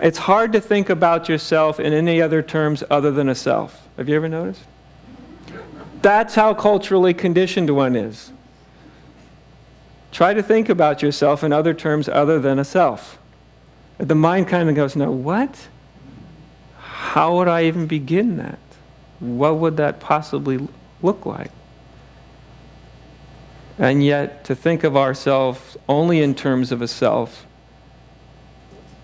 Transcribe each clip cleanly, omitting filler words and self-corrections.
It's hard to think about yourself in any other terms other than a self. Have you ever noticed? That's how culturally conditioned one is. Try to think about yourself in other terms other than a self. The mind kind of goes, no, what? How would I even begin that? What would that possibly look like? And yet, to think of ourselves only in terms of a self,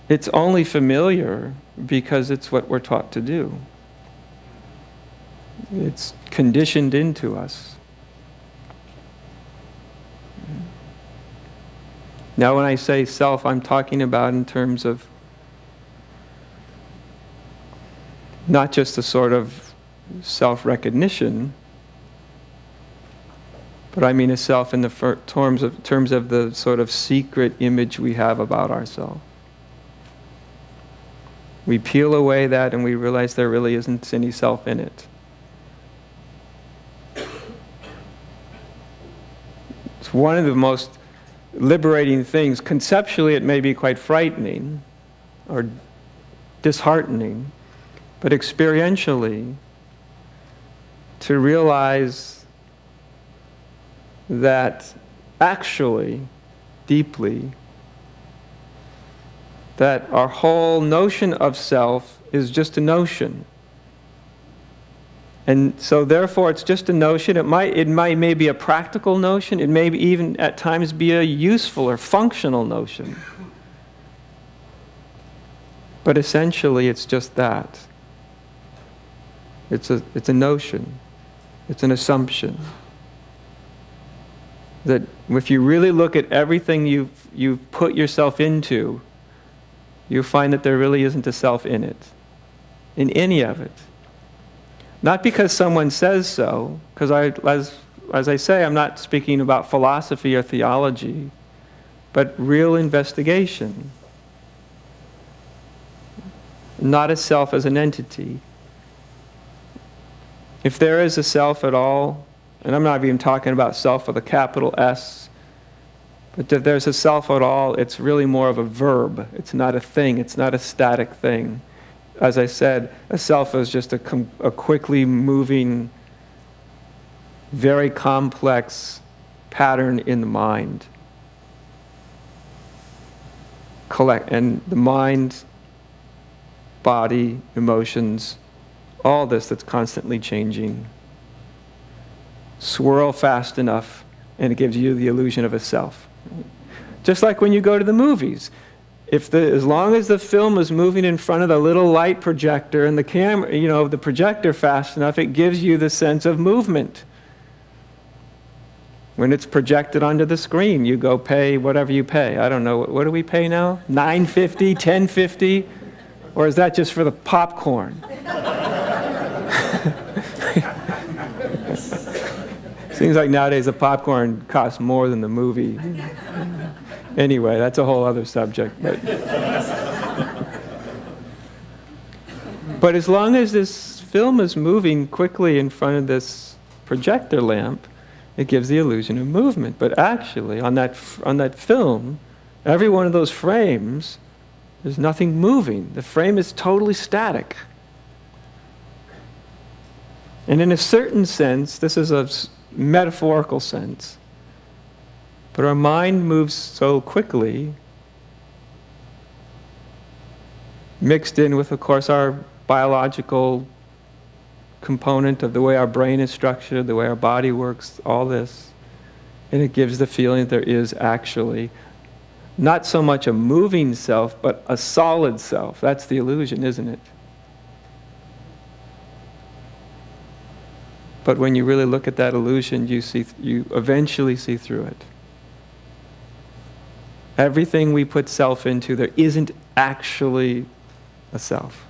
it's only familiar because it's what we're taught to do. It's conditioned into us. Now, when I say self, I'm talking about in terms of not just a sort of self-recognition, but I mean a self in the terms of the sort of secret image we have about ourselves. We peel away that and we realize there really isn't any self in it. It's one of the most liberating things. Conceptually, it may be quite frightening or disheartening, but experientially, to realize that actually, deeply, that our whole notion of self is just a notion. And so therefore it's just a notion. It may be a practical notion. It may even at times be a useful or functional notion. But essentially it's just that. It's a notion. It's an assumption. That if you really look at everything you've put yourself into, you find that there really isn't a self in it, in any of it. Not because someone says so, because as I say, I'm not speaking about philosophy or theology, but real investigation. Not a self as an entity. If there is a self at all, and I'm not even talking about self with a capital S, but if there's a self at all, it's really more of a verb. It's not a thing. It's not a static thing. As I said, a self is just a quickly moving, very complex pattern in the mind. And the mind, body, emotions, all this that's constantly changing, swirl fast enough, and it gives you the illusion of a self. Just like when you go to the movies. As long as the film is moving in front of the little light projector and the camera, the projector fast enough, it gives you the sense of movement. When it's projected onto the screen, you go pay whatever you pay. I don't know, what do we pay now? $9.50, $10.50? Or is that just for the popcorn? Seems like nowadays the popcorn costs more than the movie. Anyway, that's a whole other subject. But as long as this film is moving quickly in front of this projector lamp, it gives the illusion of movement. But actually, on that film, every one of those frames, there's nothing moving. The frame is totally static. And in a certain sense, this is a metaphorical sense, but our mind moves so quickly, mixed in with, of course, our biological component of the way our brain is structured, the way our body works, all this, and it gives the feeling that there is actually not so much a moving self, but a solid self. That's the illusion, isn't it? But when you really look at that illusion, you eventually see through it. Everything we put self into, there isn't actually a self.